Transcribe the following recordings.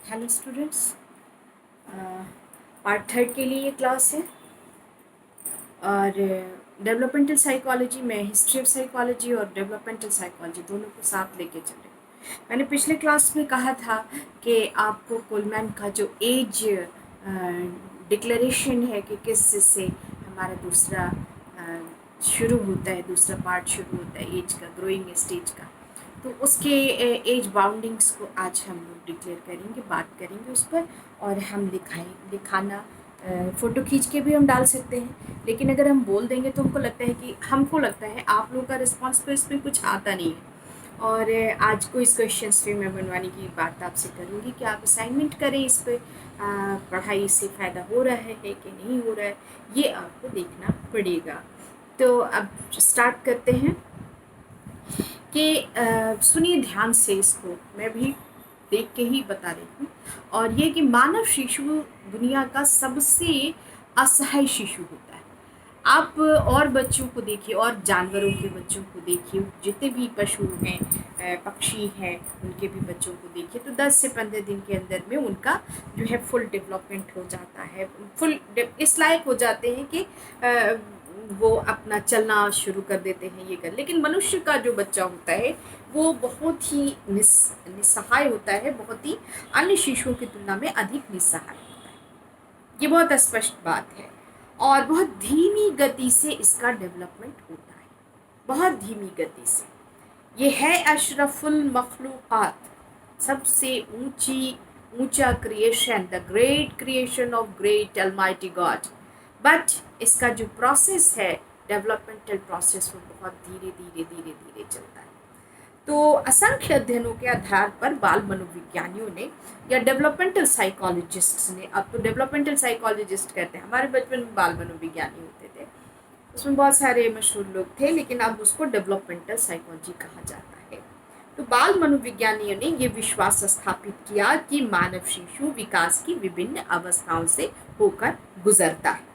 Hello students, part third के लिए ये क्लास है और डेवलपमेंटल साइकोलॉजी में हिस्ट्री ऑफ साइकोलॉजी और डेवलपमेंटल साइकोलॉजी दोनों को साथ लेके चले। मैंने पिछले क्लास में कहा था कि आपको कोलमैन का जो एज डिक्लेरेशन है कि किस से हमारा दूसरा शुरू होता है, दूसरा पार्ट शुरू होता है एज का, ग्रोइंग स्टेज का, तो उसके एज बाउंडिंग्स को आज हम लोग डिक्लेयर करेंगे, बात करेंगे उस पर। और हम दिखाना फ़ोटो खींच के भी हम डाल सकते हैं, लेकिन अगर हम बोल देंगे तो हमको लगता है आप लोगों का रिस्पांस तो इसमें कुछ आता नहीं है। और आज को इस क्वेश्चन पे मैं बनवाने की बात आपसे करूँगी कि आप असाइनमेंट करें इस पर। पढ़ाई से फ़ायदा हो रहा है कि नहीं हो रहा है, ये आपको देखना पड़ेगा। तो अब स्टार्ट करते हैं कि सुनिए ध्यान से, इसको मैं भी देख के ही बता रही हूँ। और ये कि मानव शिशु दुनिया का सबसे असहाय शिशु होता है। आप और बच्चों को देखिए, और जानवरों के बच्चों को देखिए, जितने भी पशु हैं, पक्षी हैं, उनके भी बच्चों को देखिए, तो 10 से 15 दिन के अंदर में उनका जो है फुल डेवलपमेंट हो जाता है, इस लायक हो जाते हैं कि वो अपना चलना शुरू कर देते हैं, ये कर। लेकिन मनुष्य का जो बच्चा होता है वो बहुत ही निस्सहाय होता है, बहुत ही अन्य शिशुओं की तुलना में अधिक निस्सहाय होता है। ये बहुत स्पष्ट बात है। और बहुत धीमी गति से इसका डेवलपमेंट होता है, बहुत धीमी गति से। ये है अशरफुल मखलूक़ात, सबसे ऊंचा creation, the great creation of great Almighty God. But इसका जो प्रोसेस है, डेवलपमेंटल प्रोसेस, वो बहुत धीरे धीरे धीरे धीरे चलता है। तो असंख्य अध्ययनों के आधार पर बाल मनोविज्ञानियों ने या डेवलपमेंटल साइकोलॉजिस्ट्स ने, अब तो डेवलपमेंटल साइकोलॉजिस्ट कहते हैं, हमारे बचपन में बाल मनोविज्ञानी होते थे, उसमें बहुत सारे मशहूर लोग थे, लेकिन अब उसको डेवलपमेंटल साइकोलॉजी कहा जाता है। तो बाल मनोविज्ञानियों ने ये विश्वास स्थापित किया कि मानव शिशु विकास की विभिन्न अवस्थाओं से होकर गुजरता है,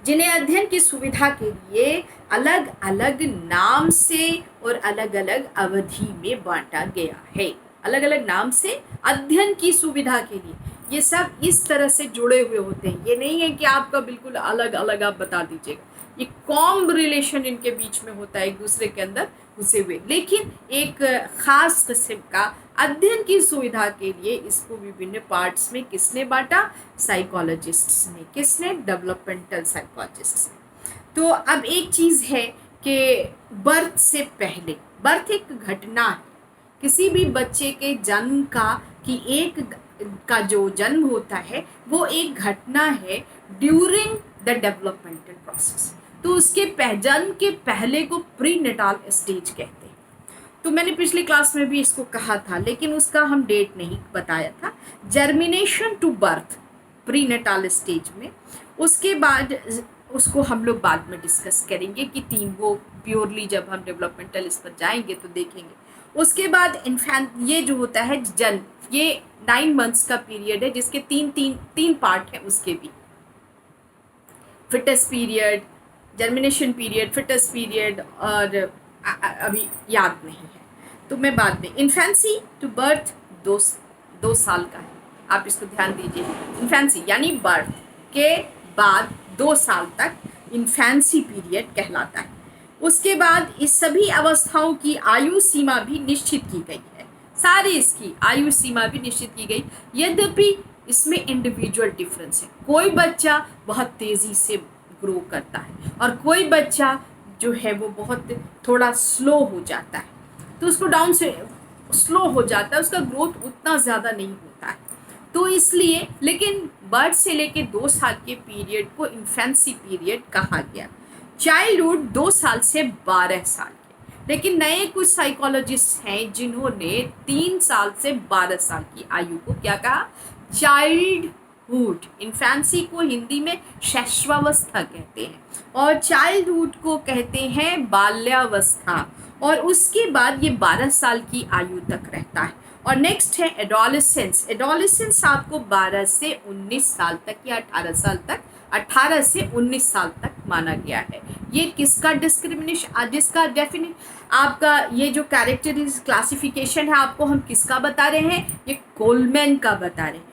जिन्हें अध्ययन की सुविधा के लिए अलग अलग नाम से और अलग अलग अवधि में बांटा गया है। अलग अलग नाम से अध्ययन की सुविधा के लिए ये सब इस तरह से जुड़े हुए होते हैं। ये नहीं है कि आपका बिल्कुल अलग अलग आप बता दीजिएगा, ये कॉम्ब रिलेशन इनके बीच में होता है, एक दूसरे के अंदर घुसे हुए, लेकिन एक खास किस्म का अध्ययन की सुविधा के लिए इसको विभिन्न पार्ट्स में किसने बांटा? साइकोलॉजिस्ट्स ने। किसने? डेवलपमेंटल साइकोलॉजिस्ट्स ने। तो अब एक चीज़ है कि बर्थ से पहले, बर्थ एक घटना है, किसी भी बच्चे के जन्म का जो जन्म होता है वो एक घटना है ड्यूरिंग द डेवलपमेंटल प्रोसेस। तो उसके जन्म के पहले को प्री नेटाल स्टेज कहते हैं। तो मैंने पिछली क्लास में भी इसको कहा था, लेकिन उसका हम डेट नहीं बताया था। Germination to birth, prenatal stage में। उसके बाद उसको हम लोग बाद में डिस्कस करेंगे कि वो प्योरली जब हम डेवलपमेंटल इस पर जाएंगे तो देखेंगे। उसके बाद इन्फेंट, ये जो होता है जन्म, ये 9 मंथ्स का पीरियड है, जिसके तीन पार्ट हैं उसके भी। Foetus period, germination period, foetus period, और अभी याद नहीं है, तो मैं बाद में। इन्फेंसी टू बर्थ 2 साल का है, आप इसको ध्यान दीजिए। इन्फेंसी यानी बर्थ के बाद 2 साल तक इन्फेंसी पीरियड कहलाता है। उसके बाद इस सभी अवस्थाओं की आयु सीमा भी निश्चित की गई है, सारी इसकी आयु सीमा भी निश्चित की गई। यद्यपि इसमें इंडिविजुअल डिफरेंस है, कोई बच्चा बहुत तेज़ी से ग्रो करता है और कोई बच्चा जो है वो बहुत थोड़ा स्लो हो जाता है, तो उसको डाउन से स्लो हो जाता है, उसका ग्रोथ उतना ज़्यादा नहीं होता है। तो इसलिए, लेकिन बर्थ से लेके 2 साल के पीरियड को इन्फेंसी पीरियड कहा गया। चाइल्डहुड 2 साल से 12 साल के, लेकिन नए कुछ साइकोलॉजिस्ट हैं जिन्होंने 3 साल से 12 साल की आयु को क्या कहा? चाइल्डहुड। इन्फेंसी को हिंदी में शैशवावस्था कहते हैं और चाइल्डहुड को कहते हैं बाल्यावस्था। और उसके बाद ये 12 साल की आयु तक रहता है। और नेक्स्ट है एडोलेसेंस। एडोलेसेंस आपको 12 से 19 साल तक या 18 साल तक 18 से 19 साल तक माना गया है। ये किसका डिस्क्रिमिनेशन, जिसका डेफिनेट आपका ये जो कैरेक्टरिस्टिक क्लासिफिकेशन है आपको हम किसका बता रहे हैं, ये कोलमैन का बता रहे हैं।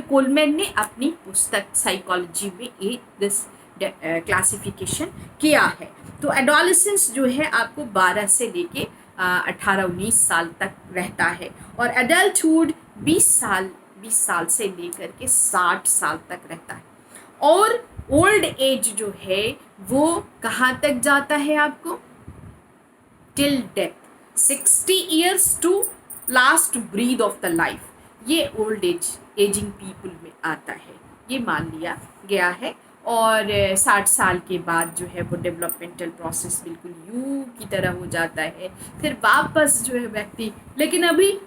कोलमैन ने अपनी पुस्तक साइकोलॉजी में एक दिस क्लासिफिकेशन किया है। तो एडोलेसेंस जो है आपको 12 से लेके 18-19 साल तक रहता है, और एडल्टहुड 20 साल से लेकर के 60 साल तक रहता है। और ओल्ड एज जो है वो कहाँ तक जाता है आपको, till death, 60 years to last breath of the life, ये ओल्ड एजिंग पीपल में आता है, ये मान लिया गया है। और 60 साल के बाद जो है वो डेवलपमेंटल प्रोसेस बिल्कुल यू की तरह हो जाता है, फिर वापस जो है व्यक्ति, लेकिन अभी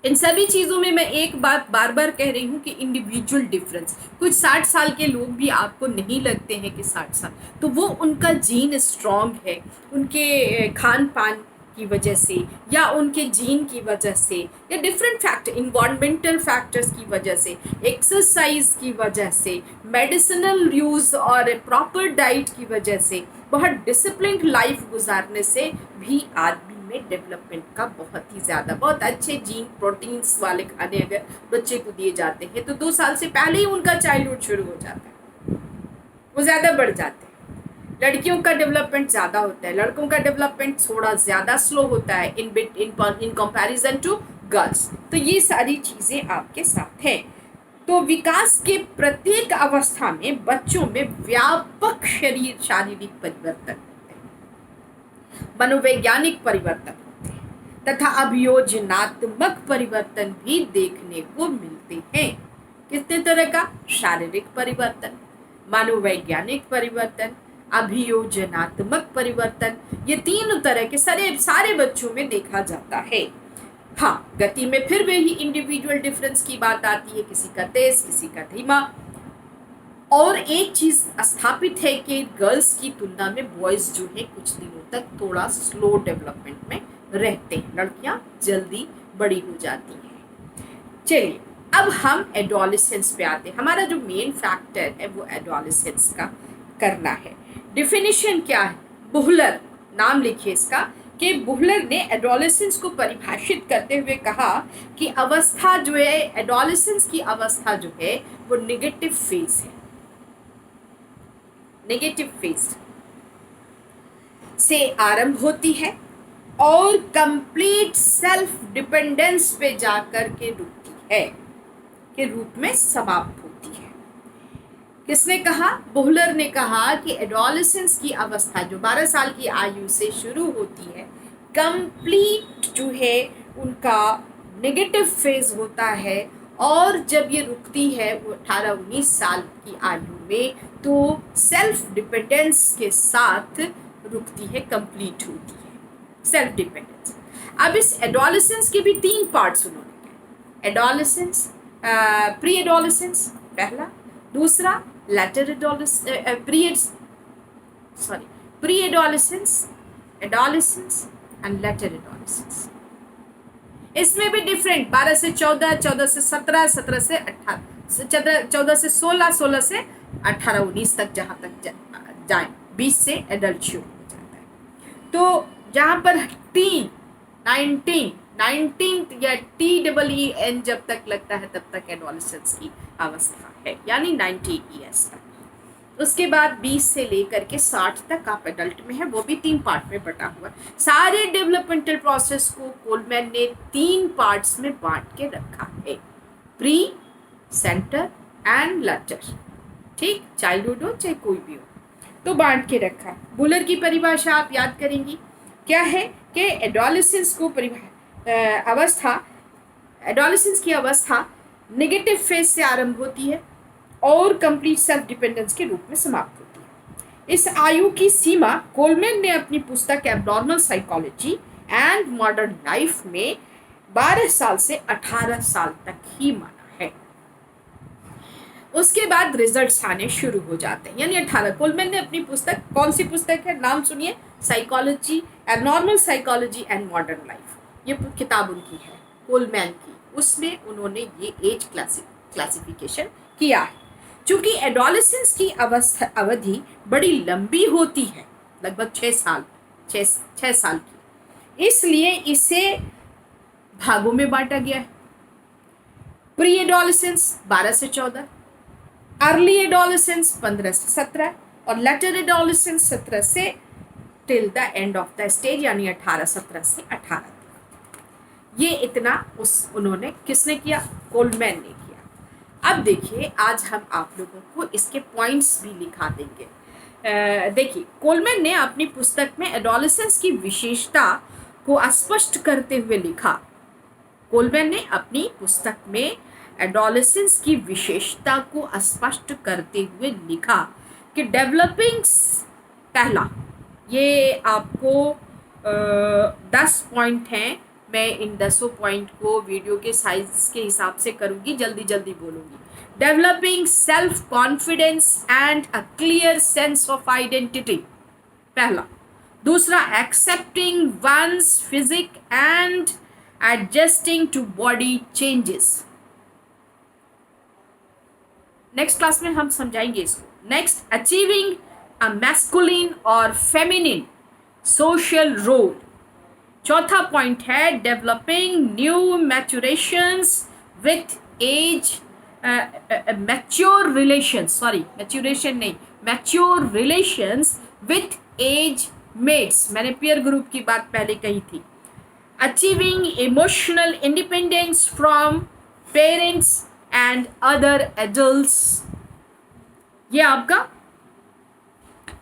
इन सभी चीज़ों में मैं एक बात बार बार कह रही हूँ कि इंडिविजुअल डिफरेंस, कुछ 60 साल के लोग भी आपको नहीं लगते हैं कि 60 साल, तो वो उनका जीन स्ट्रॉन्ग है, उनके खान पान की वजह से या उनके जीन की वजह से या डिफरेंट फैक्टर, इन्वायरमेंटल फैक्टर्स की वजह से, एक्सरसाइज की वजह से, मेडिसिनल यूज़ और प्रॉपर डाइट की वजह से, बहुत डिसिप्लिन लाइफ गुजारने से भी आदमी में डेवलपमेंट का बहुत ही ज़्यादा, बहुत अच्छे जीन प्रोटीन्स वाले खाने अगर बच्चे को दिए जाते हैं तो 2 साल से पहले ही उनका चाइल्डहुड शुरू हो जाता है, वो ज़्यादा बढ़ जाते हैं। लड़कियों का डेवलपमेंट ज़्यादा होता है, लड़कों का डेवलपमेंट थोड़ा ज़्यादा स्लो होता है इन कंपैरिजन टू गर्ल्स। तो ये सारी चीज़ें आपके साथ हैं। तो विकास के प्रत्येक अवस्था में बच्चों में व्यापक शारीरिक परिवर्तन होते हैं, मनोवैज्ञानिक परिवर्तन होते हैं तथा अभियोजनात्मक परिवर्तन भी देखने को मिलते हैं। कितने तरह का, शारीरिक परिवर्तन, मनोवैज्ञानिक परिवर्तन, अभियोजनात्मक परिवर्तन, ये 3 तरह के सारे बच्चों में देखा जाता है। हाँ, गति में फिर वही इंडिविजुअल डिफरेंस की बात आती है, किसी का तेज किसी का धीमा। और एक चीज स्थापित है कि गर्ल्स की तुलना में बॉयज जो है कुछ दिनों तक थोड़ा स्लो डेवलपमेंट में रहते हैं, लड़कियां जल्दी बड़ी हो जाती हैं। चलिए अब हम एडोलेसेंस पे आते हैं। हमारा जो मेन फैक्टर है वो एडोलेसेंस का करना है। डिफिनीशन क्या है, बुहलर नाम लिखिए इसका, कि बुहलर ने एडोलेसेंस को परिभाषित करते हुए कहा कि अवस्था जो है, एडोलेसेंस की अवस्था जो है वो नेगेटिव फेज है, नेगेटिव फेज से आरंभ होती है और कंप्लीट सेल्फ डिपेंडेंस पे जाकर के रुकती है, के रूप में समाप्त होती है। किसने कहा, बुहलर ने कहा कि एडोलेसेंस की अवस्था जो 12 साल की आयु से शुरू होती है, कंप्लीट जो है उनका नेगेटिव फेज होता है, और जब ये रुकती है वो 18-19 साल की आयु में, तो सेल्फ डिपेंडेंस के साथ रुकती है, कंप्लीट होती है सेल्फ डिपेंडेंस। अब इस एडोलेसेंस के भी 3 पार्ट्स उन्होंने कहे, एडोलेसेंस, प्री एडोलेसेंस पहला, दूसरा later pre adolescence, adolescence and later adolescence. इसमें भी डिफरेंट, 12 से 14, 14 से 17, 17 से 18, 14 से 16, 16 से 18-19 तक जहाँ तक जाए, 20 से एडल्ट शुरू हो जाता है। तो जहाँ पर 19 या TEEN जब तक लगता है तब तक एडोलेसेंस की अवस्था है, यानी 19 ईयर्स तक। उसके बाद 20 से लेकर के 60 तक आप एडल्ट में है, वो भी 3 पार्ट में बटा हुआ। सारे डेवलपमेंटल प्रोसेस को कोलमैन ने 3 पार्ट्स में बांट के रखा है, प्री, सेंटर एंड लेटर। ठीक, चाइल्डहुड हो चाहे कोई भी हो, तो बांट के रखा। बुहलर की परिभाषा आप याद करेंगी, क्या है कि एडोलेसेंस को एडोलेसेंस की अवस्था नेगेटिव फेज से आरंभ होती है और कंप्लीट सेल्फ डिपेंडेंस के रूप में समाप्त होती है। इस आयु की सीमा कोलमैन ने अपनी पुस्तक abnormal psychology and modern life में 12 साल से 18 साल तक ही माना है। उसके बाद रिजल्ट्स आने शुरू हो जाते हैं, यानी 18। कोलमैन ने अपनी पुस्तक, कौन सी पुस्तक है, नाम सुनिए, psychology, abnormal psychology and modern life, ये किताब उनकी है कोलमैन की। उसमें उन्होंने ये एज क्लासिफिकेशन किया है। चूंकि एडोलेसेंस की अवधि बड़ी लंबी होती है, लगभग 6 साल की, इसलिए इसे भागों में बांटा गया है। प्री एडोलेसेंस 12 से 14, अर्ली एडोलेसेंस 15 से 17 और लेटर एडोलेसेंस 17 से till the end of the stage यानी 17 से 18। ये इतना उन्होंने किसने किया? कोलमैन ने किया। अब देखिए, आज हम आप लोगों को इसके पॉइंट्स भी लिखा देंगे। देखिए, कोलमैन ने अपनी पुस्तक में एडोलेसेंस की विशेषता को स्पष्ट करते हुए लिखा। कोलमैन ने अपनी पुस्तक में एडोलेसेंस की विशेषता को स्पष्ट करते हुए लिखा कि डेवलपिंग, पहला, ये आपको 10 पॉइंट हैं। मैं इन 10 पॉइंट को वीडियो के साइज के हिसाब से करूँगी, जल्दी जल्दी बोलूँगी। Developing self confidence and a clear sense of identity, पहला। दूसरा, accepting one's physique and adjusting to body changes. Next class में हम समझाएंगे इसको। नेक्स्ट, अचीविंग अ मैस्कुलिन और फेमिनिन सोशल रोल। चौथा पॉइंट है developing new maturations with age, mature relations with age mates. मैंने पीयर ग्रुप की बात पहले कही थी। Achieving emotional independence from parents and other adults. ये आपका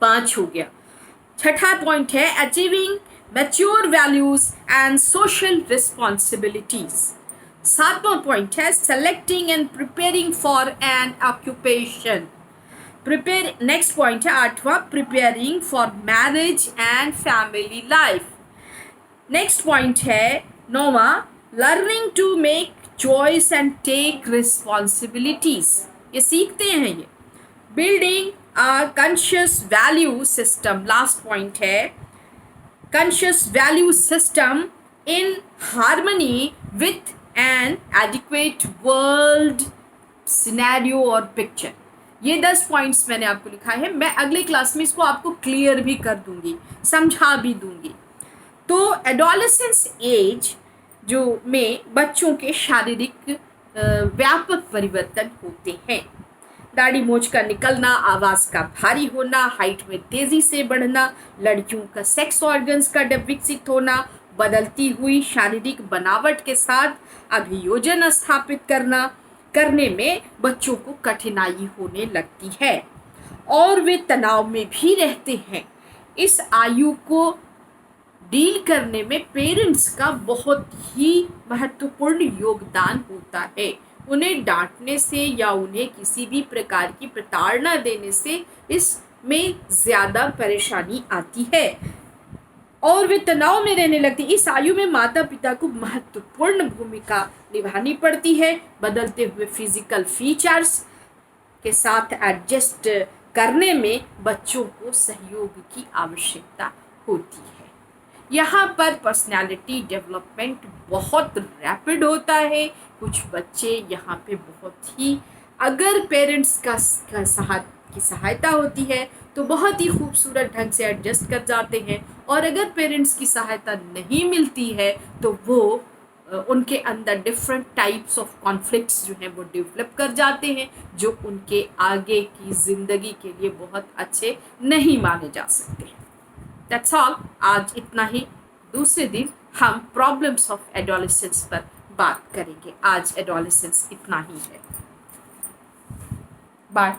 5 हो गया। छठा पॉइंट है achieving mature values and social responsibilities. 7वां पॉइंट है selecting and preparing for an occupation. Next point है 8वां, preparing for marriage and family life. Next point है 9वां, learning to make choice and take responsibilities. ये सीखते हैं ये। Building a conscious value system, last point है conscious value system in harmony with an adequate world scenario और picture. ये 10 points मैंने आपको लिखा है। मैं अगली क्लास में इसको आपको क्लियर भी कर दूंगी, समझा भी दूंगी। तो एडोलेसेंस एज जो में बच्चों के शारीरिक व्यापक परिवर्तन होते हैं। दाढ़ी मूंछ का निकलना, आवाज़ का भारी होना, हाइट में तेज़ी से बढ़ना, लड़कियों का सेक्स ऑर्गन्स का विकसित होना, बदलती हुई शारीरिक बनावट के साथ अभियोजन स्थापित करने में बच्चों को कठिनाई होने लगती है और वे तनाव में भी रहते हैं। इस आयु को डील करने में पेरेंट्स का बहुत ही महत्वपूर्ण योगदान होता है। उन्हें डांटने से या उन्हें किसी भी प्रकार की प्रताड़ना देने से इसमें ज़्यादा परेशानी आती है और वे तनाव में रहने लगती। इस आयु में माता पिता को महत्वपूर्ण भूमिका निभानी पड़ती है। बदलते हुए फिजिकल फीचर्स के साथ एडजस्ट करने में बच्चों को सहयोग की आवश्यकता होती है। यहाँ पर पर्सनैलिटी डेवलपमेंट बहुत रैपिड होता है। कुछ बच्चे यहाँ पे बहुत ही, अगर पेरेंट्स की सहायता होती है तो बहुत ही खूबसूरत ढंग से एडजस्ट कर जाते हैं, और अगर पेरेंट्स की सहायता नहीं मिलती है तो वो उनके अंदर डिफरेंट टाइप्स ऑफ कॉन्फ्लिक्ट्स जो हैं वो डेवलप कर जाते हैं, जो उनके आगे की ज़िंदगी के लिए बहुत अच्छे नहीं माने जा सकते। That's all. आज इतना ही। दूसरे दिन हम प्रॉब्लम्स ऑफ एडोलेसेंस पर बात करेंगे। आज एडोलेसेंस इतना ही है। बाय।